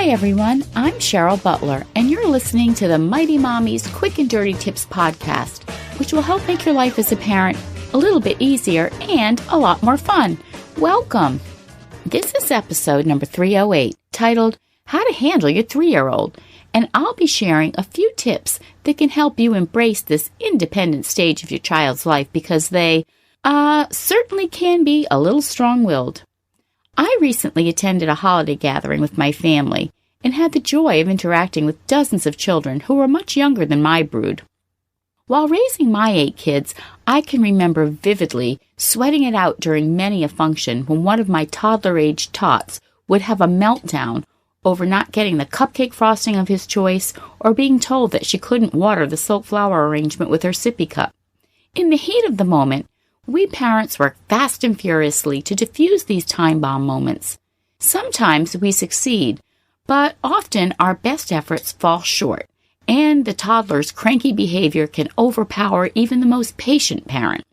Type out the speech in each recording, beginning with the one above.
Hi everyone, I'm Cheryl Butler, and you're listening to the Mighty Mommy's Quick and Dirty Tips podcast, which will help make your life as a parent a little bit easier and a lot more fun. Welcome! This is episode number 308, titled, How to Handle Your 3-Year-Old, and I'll be sharing a few tips that can help you embrace this independent stage of your child's life because they, certainly can be a little strong-willed. I recently attended a holiday gathering with my family and had the joy of interacting with dozens of children who were much younger than my brood. While raising my 8 kids, I can remember vividly sweating it out during many a function when one of my toddler-aged tots would have a meltdown over not getting the cupcake frosting of his choice or being told that she couldn't water the silk flower arrangement with her sippy cup. In the heat of the moment, we parents work fast and furiously to diffuse these time bomb moments. Sometimes we succeed, but often our best efforts fall short, and the toddler's cranky behavior can overpower even the most patient parent.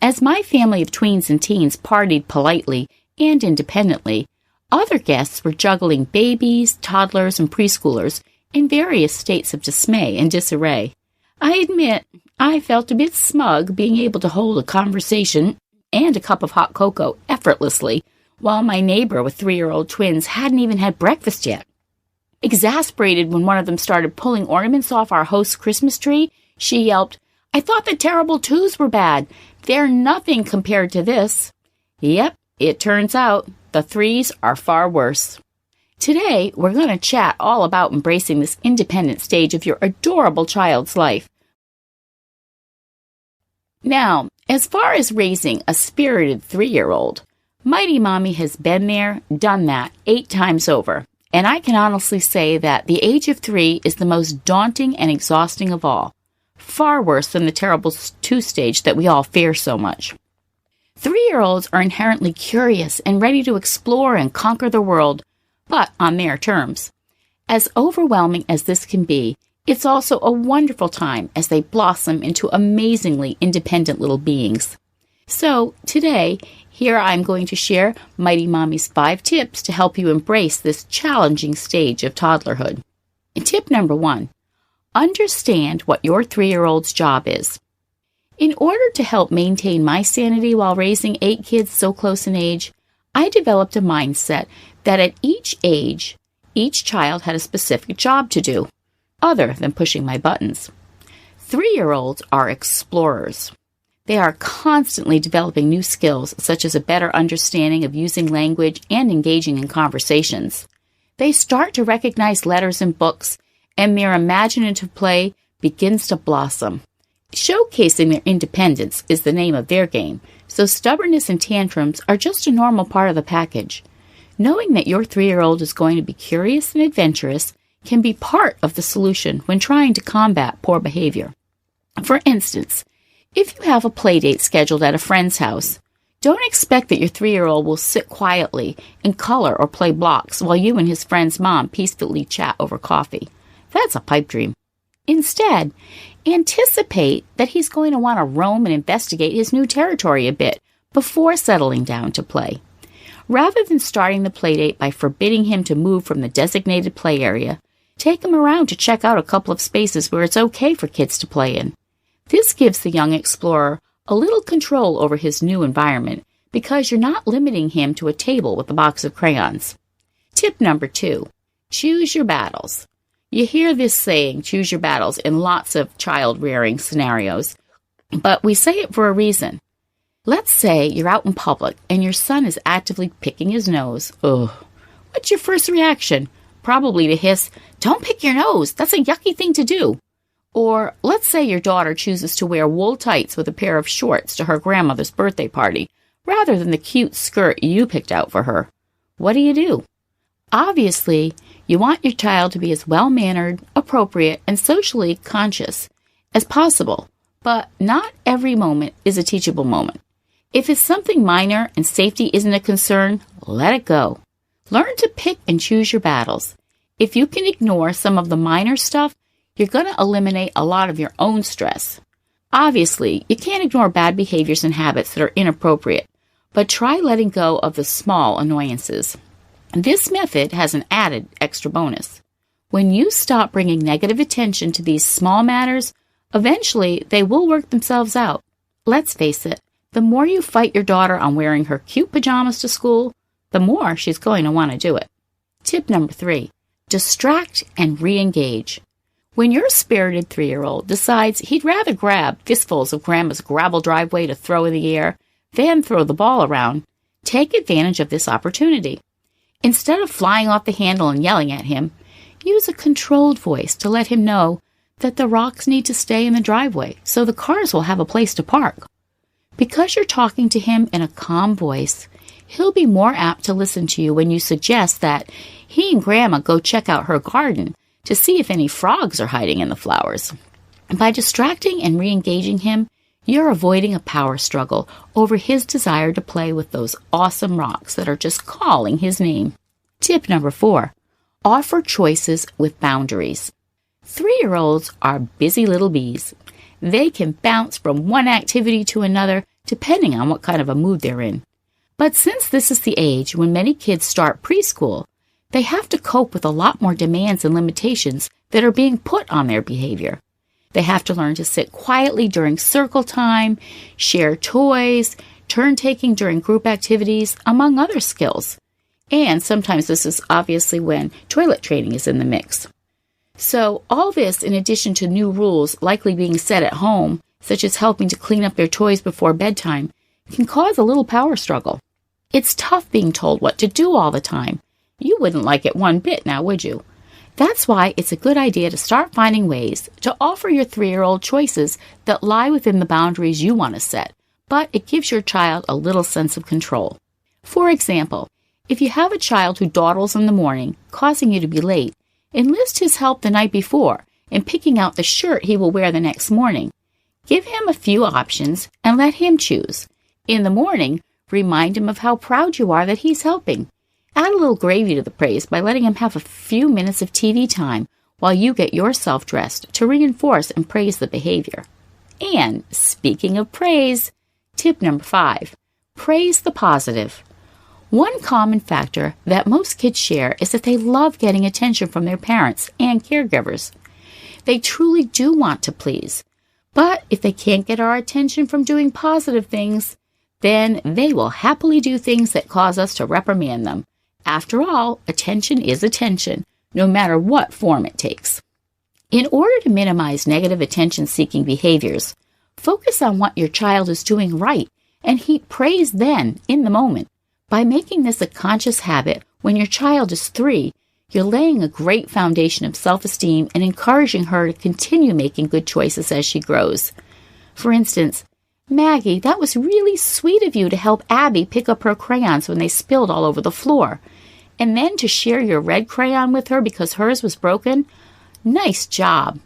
As my family of tweens and teens partied politely and independently, other guests were juggling babies, toddlers, and preschoolers in various states of dismay and disarray. I admit, I felt a bit smug being able to hold a conversation and a cup of hot cocoa effortlessly while my neighbor with 3-year-old twins hadn't even had breakfast yet. Exasperated when one of them started pulling ornaments off our host's Christmas tree, she yelped, "I thought the terrible twos were bad. They're nothing compared to this." Yep, it turns out the 3s are far worse. Today, we're going to chat all about embracing this independent stage of your adorable child's life. Now, as far as raising a spirited 3-year-old, Mighty Mommy has been there, done that 8 times over, and I can honestly say that the age of 3 is the most daunting and exhausting of all, far worse than the terrible 2 stage that we all fear so much. 3-year-olds are inherently curious and ready to explore and conquer the world, but on their terms. As overwhelming as this can be, it's also a wonderful time as they blossom into amazingly independent little beings. So, today, here I'm going to share Mighty Mommy's 5 tips to help you embrace this challenging stage of toddlerhood. Tip number 1, understand what your 3-year-old's job is. In order to help maintain my sanity while raising 8 kids so close in age, I developed a mindset that at each age, each child had a specific job to do, other than pushing my buttons. 3-year-olds are explorers. They are constantly developing new skills, such as a better understanding of using language and engaging in conversations. They start to recognize letters in books, and their imaginative play begins to blossom. Showcasing their independence is the name of their game, so stubbornness and tantrums are just a normal part of the package. Knowing that your 3-year-old is going to be curious and adventurous can be part of the solution when trying to combat poor behavior. For instance, if you have a play date scheduled at a friend's house, don't expect that your 3-year-old will sit quietly and color or play blocks while you and his friend's mom peacefully chat over coffee. That's a pipe dream. Instead, anticipate that he's going to want to roam and investigate his new territory a bit before settling down to play. Rather than starting the playdate by forbidding him to move from the designated play area, take him around to check out a couple of spaces where it's okay for kids to play in. This gives the young explorer a little control over his new environment because you're not limiting him to a table with a box of crayons. Tip number 2, choose your battles. You hear this saying, choose your battles, in lots of child-rearing scenarios, but we say it for a reason. Let's say you're out in public and your son is actively picking his nose. Ugh. What's your first reaction? Probably to hiss, "Don't pick your nose, that's a yucky thing to do." Or let's say your daughter chooses to wear wool tights with a pair of shorts to her grandmother's birthday party, rather than the cute skirt you picked out for her. What do? Obviously, you want your child to be as well-mannered, appropriate, and socially conscious as possible, but not every moment is a teachable moment. If it's something minor and safety isn't a concern, let it go. Learn to pick and choose your battles. If you can ignore some of the minor stuff, you're going to eliminate a lot of your own stress. Obviously, you can't ignore bad behaviors and habits that are inappropriate, but try letting go of the small annoyances. This method has an added extra bonus. When you stop bringing negative attention to these small matters, eventually they will work themselves out. Let's face it, the more you fight your daughter on wearing her cute pajamas to school, the more she's going to want to do it. Tip number 3, distract and re-engage. When your spirited 3-year-old decides he'd rather grab fistfuls of Grandma's gravel driveway to throw in the air than throw the ball around, take advantage of this opportunity. Instead of flying off the handle and yelling at him, use a controlled voice to let him know that the rocks need to stay in the driveway so the cars will have a place to park. Because you're talking to him in a calm voice, he'll be more apt to listen to you when you suggest that he and Grandma go check out her garden to see if any frogs are hiding in the flowers. By distracting and re-engaging him, you're avoiding a power struggle over his desire to play with those awesome rocks that are just calling his name. Tip number 4, offer choices with boundaries. 3-year-olds are busy little bees. They can bounce from one activity to another depending on what kind of a mood they're in. But since this is the age when many kids start preschool, they have to cope with a lot more demands and limitations that are being put on their behavior. They have to learn to sit quietly during circle time, share toys, turn-taking during group activities, among other skills. And sometimes this is obviously when toilet training is in the mix. So all this, in addition to new rules likely being set at home, such as helping to clean up their toys before bedtime, can cause a little power struggle. It's tough being told what to do all the time. You wouldn't like it one bit now, would you? That's why it's a good idea to start finding ways to offer your 3-year-old choices that lie within the boundaries you want to set, but it gives your child a little sense of control. For example, if you have a child who dawdles in the morning, causing you to be late, enlist his help the night before in picking out the shirt he will wear the next morning. Give him a few options and let him choose. In the morning, remind him of how proud you are that he's helping. Add a little gravy to the praise by letting him have a few minutes of TV time while you get yourself dressed to reinforce and praise the behavior. And speaking of praise, tip number 5, praise the positive. One common factor that most kids share is that they love getting attention from their parents and caregivers. They truly do want to please, but if they can't get our attention from doing positive things, then they will happily do things that cause us to reprimand them. After all, attention is attention, no matter what form it takes. In order to minimize negative attention-seeking behaviors, focus on what your child is doing right and heap praise then, in the moment. By making this a conscious habit when your child is 3, you're laying a great foundation of self-esteem and encouraging her to continue making good choices as she grows. For instance, Maggie, that was really sweet of you to help Abby pick up her crayons when they spilled all over the floor. And then to share your red crayon with her because hers was broken? Nice job.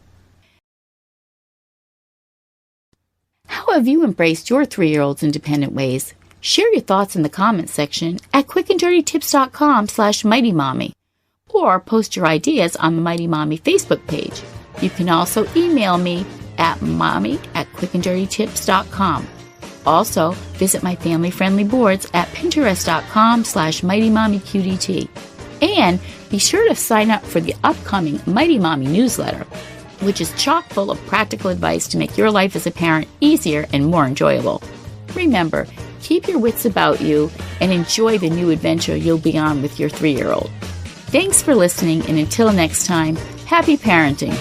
How have you embraced your 3-year-old's independent ways? Share your thoughts in the comments section at quickanddirtytips.com/MightyMommy or post your ideas on the Mighty Mommy Facebook page. You can also email me at mommy@quickanddirtytips.com. Also, visit my family-friendly boards at pinterest.com/MightyMommyQDT. And be sure to sign up for the upcoming Mighty Mommy newsletter, which is chock full of practical advice to make your life as a parent easier and more enjoyable. Remember, keep your wits about you and enjoy the new adventure you'll be on with your 3-year-old. Thanks for listening, and until next time, happy parenting.